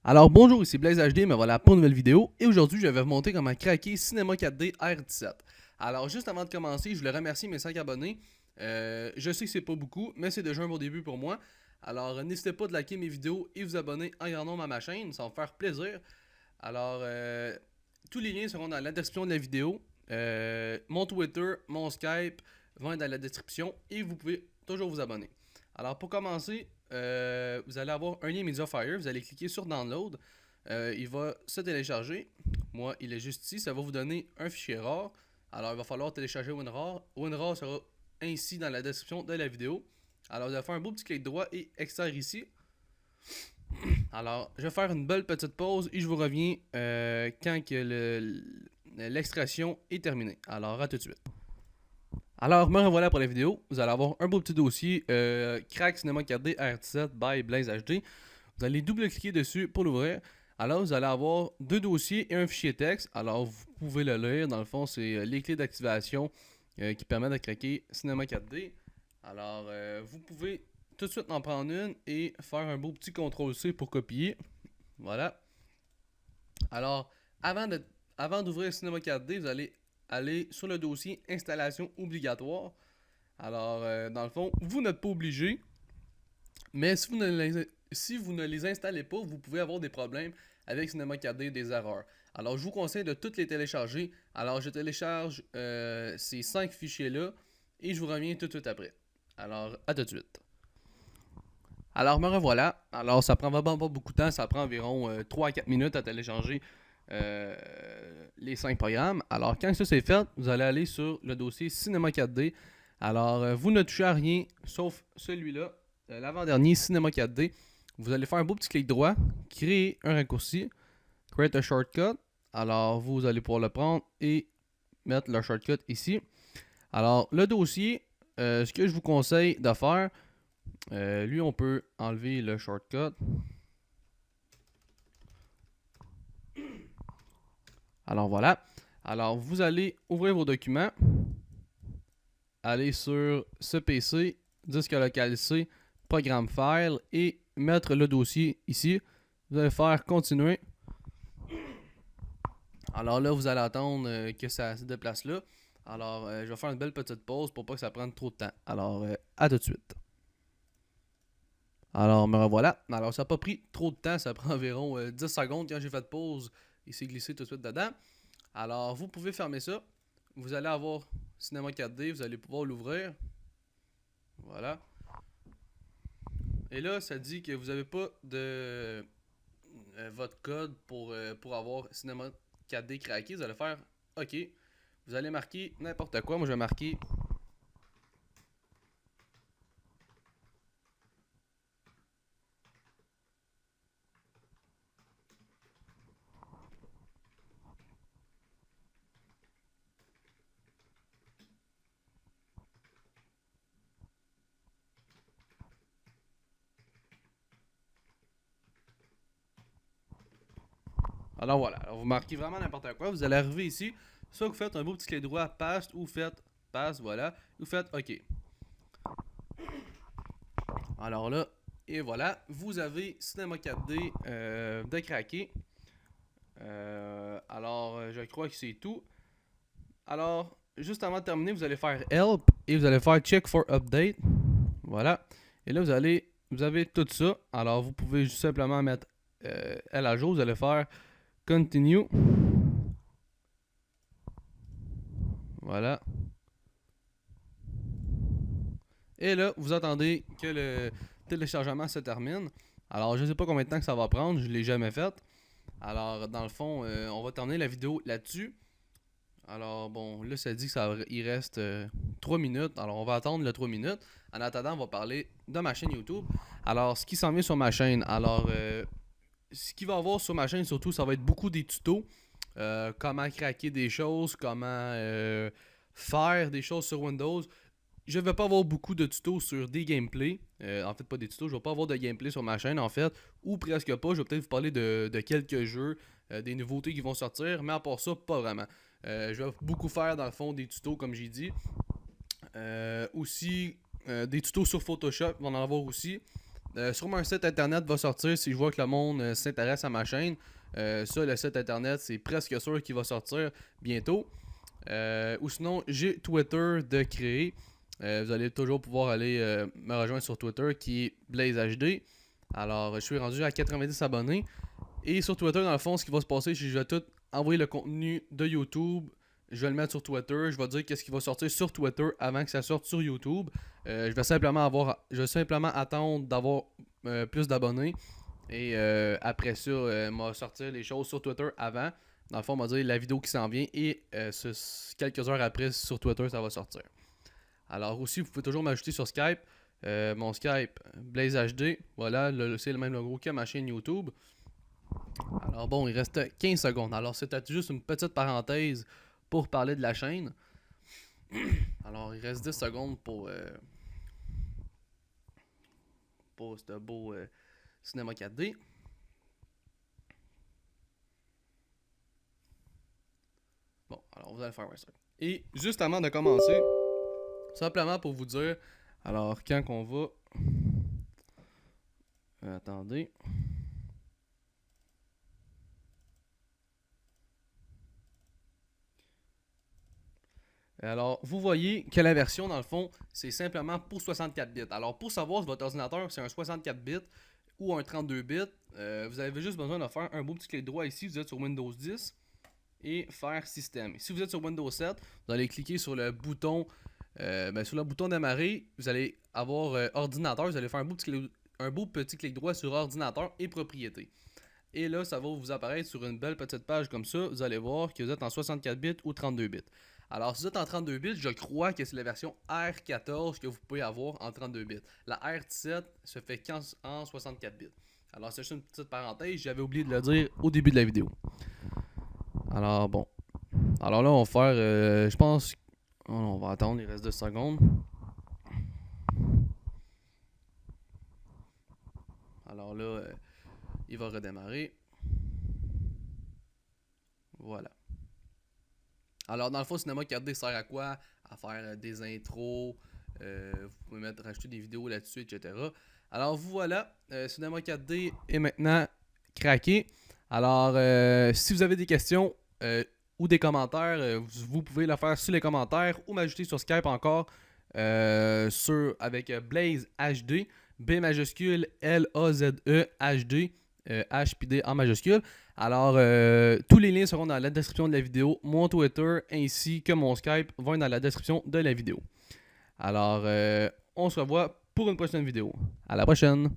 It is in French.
Alors bonjour, ici Blaze HD, me voilà pour une nouvelle vidéo et aujourd'hui je vais vous montrer comment craquer Cinema 4D R17. Alors juste avant de commencer, je voulais remercier mes 5 abonnés. Je sais que c'est pas beaucoup, mais c'est déjà un bon début pour moi. Alors n'hésitez pas de liker mes vidéos et vous abonner en grand nombre à ma chaîne, ça va me faire plaisir. Alors tous les liens seront dans la description de la vidéo. Mon Twitter, mon Skype vont être dans la description et vous pouvez toujours vous abonner. Alors pour commencer, vous allez avoir un lien Mediafire, vous allez cliquer sur Download, il va se télécharger. Moi, il est juste ici, ça va vous donner un fichier RAR. Alors il va falloir télécharger WinRAR. WinRAR sera ainsi dans la description de la vidéo. Alors vous allez faire un beau petit clic droit et extraire ici. Alors je vais faire une belle petite pause et je vous reviens quand l'extraction est terminée. Alors à tout de suite. Alors, me revoilà pour la vidéo. Vous allez avoir un beau petit dossier Crack Cinema 4D R17 by Blaze HD. Vous allez double-cliquer dessus pour l'ouvrir. Alors, vous allez avoir deux dossiers et un fichier texte. Alors, vous pouvez le lire. Dans le fond, c'est les clés d'activation qui permettent de craquer Cinema 4D. Alors, vous pouvez tout de suite en prendre une et faire un beau petit CTRL-C pour copier. Voilà. Alors, avant d'ouvrir Cinema 4D, vous allez aller sur le dossier installation obligatoire. Alors, dans le fond, vous n'êtes pas obligé, mais si vous ne les installez pas, vous pouvez avoir des problèmes avec Cinema 4D, des erreurs. Alors, je vous conseille de toutes les télécharger. Alors, je télécharge ces 5 fichiers-là et je vous reviens tout de suite après. Alors, à tout de suite. Alors, me revoilà. Alors, ça prend vraiment pas beaucoup de temps. Ça prend environ 3 à 4 minutes à télécharger les 5 programmes. Alors, quand ça c'est fait, vous allez aller sur le dossier Cinema 4D. Alors, vous ne touchez à rien sauf celui-là, l'avant-dernier Cinema 4D. Vous allez faire un beau petit clic droit, créer un raccourci, create a shortcut. Alors, vous allez pouvoir le prendre et mettre le shortcut ici. Alors, le dossier, ce que je vous conseille de faire, lui, on peut enlever le shortcut. Alors voilà. Alors vous allez ouvrir vos documents, aller sur ce PC, disque local C, programme file et mettre le dossier ici. Vous allez faire continuer. Alors là, vous allez attendre que ça se déplace là. Alors je vais faire une belle petite pause pour pas que ça prenne trop de temps. Alors à tout de suite. Alors me revoilà. Alors ça n'a pas pris trop de temps, ça prend environ 10 secondes quand j'ai fait pause. Il s'est glissé tout de suite dedans. Alors, vous pouvez fermer ça. Vous allez avoir Cinema 4D, vous allez pouvoir l'ouvrir. Voilà. Et là, ça dit que vous n'avez pas de votre code pour avoir Cinema 4D craqué. Vous allez faire OK. Vous allez marquer n'importe quoi. Moi, je vais marquer. Alors voilà. Alors, vous marquez vraiment n'importe quoi. Vous allez arriver ici. Soit vous faites un beau petit clic droit, paste, ou faites passe, voilà. Vous faites OK. Alors là, et voilà, vous avez Cinema 4D de craquer. Alors, je crois que c'est tout. Alors, juste avant de terminer, vous allez faire Help et vous allez faire Check for Update. Voilà. Et là, vous avez tout ça. Alors, vous pouvez juste simplement mettre elle à jour. Vous allez faire Continue. Voilà. Et là, vous attendez que le téléchargement se termine. Alors, je ne sais pas combien de temps que ça va prendre. Je ne l'ai jamais fait. Alors, dans le fond, on va terminer la vidéo là-dessus. Alors, bon, là, ça dit qu'il reste 3 minutes. Alors, on va attendre le 3 minutes. En attendant, on va parler de ma chaîne YouTube. Alors, ce qui s'en vient sur ma chaîne. Alors, ce qu'il va y avoir sur ma chaîne, surtout, ça va être beaucoup des tutos. Comment craquer des choses, comment faire des choses sur Windows. Je vais pas avoir beaucoup de tutos sur des gameplays. En fait, pas des tutos, je vais pas avoir de gameplay sur ma chaîne, en fait. Ou presque pas. Je vais peut-être vous parler de quelques jeux, des nouveautés qui vont sortir. Mais à part ça, pas vraiment. Je vais beaucoup faire, dans le fond, des tutos, comme j'ai dit. Aussi, des tutos sur Photoshop, on va en avoir aussi. Sûrement un site internet va sortir si je vois que le monde s'intéresse à ma chaîne. Ça, le site internet, c'est presque sûr qu'il va sortir bientôt. Ou sinon, j'ai Twitter de créer. Vous allez toujours pouvoir aller me rejoindre sur Twitter qui est BlazeHD. Alors, je suis rendu à 90 abonnés. Et sur Twitter, dans le fond, ce qui va se passer, c'est que je vais tout envoyer le contenu de YouTube. Je vais le mettre sur Twitter. Je vais dire qu'est-ce qui va sortir sur Twitter avant que ça sorte sur YouTube. Je vais simplement attendre d'avoir plus d'abonnés. Et après ça, m'a sortir les choses sur Twitter avant. Dans le fond, on va dire la vidéo qui s'en vient. Et quelques heures après, sur Twitter, ça va sortir. Alors aussi, vous pouvez toujours m'ajouter sur Skype. Mon Skype, BlazeHD. Voilà, c'est le même logo que ma chaîne YouTube. Alors bon, il reste 15 secondes. Alors c'était juste une petite parenthèse pour parler de la chaîne. Alors il reste 10 secondes pour ce beau cinéma 4D. Bon, alors vous allez faire un ça. Et juste avant de commencer, simplement pour vous dire, alors quand qu'on va... attendez... Alors, vous voyez que la version, dans le fond, c'est simplement pour 64 bits. Alors, pour savoir si votre ordinateur, c'est un 64 bits ou un 32 bits, vous avez juste besoin de faire un beau petit clic droit ici, vous êtes sur Windows 10, et faire Système. Si vous êtes sur Windows 7, vous allez cliquer sur le bouton démarrer, vous allez avoir ordinateur, vous allez faire un beau petit clic droit sur ordinateur et propriétés. Et là, ça va vous apparaître sur une belle petite page comme ça, vous allez voir que vous êtes en 64 bits ou 32 bits. Alors, si vous êtes en 32 bits, je crois que c'est la version R14 que vous pouvez avoir en 32 bits. La R17 se fait en 64 bits. Alors, c'est juste une petite parenthèse, j'avais oublié de le dire au début de la vidéo. Alors, bon. Alors là, on va faire, je pense... on va attendre, il reste 2 secondes. Alors là, il va redémarrer. Voilà. Alors, dans le fond, Cinéma 4D sert à quoi? À faire des intros, vous pouvez rajouter des vidéos là-dessus, etc. Alors, voilà, Cinéma 4D est maintenant craqué. Alors, si vous avez des questions ou des commentaires, vous pouvez le faire sur les commentaires ou m'ajouter sur Skype encore avec Blaze HD, B majuscule L-A-Z-E HD. H puis D en majuscule. Alors, tous les liens seront dans la description de la vidéo. Mon Twitter ainsi que mon Skype vont être dans la description de la vidéo. Alors, on se revoit pour une prochaine vidéo. À la prochaine!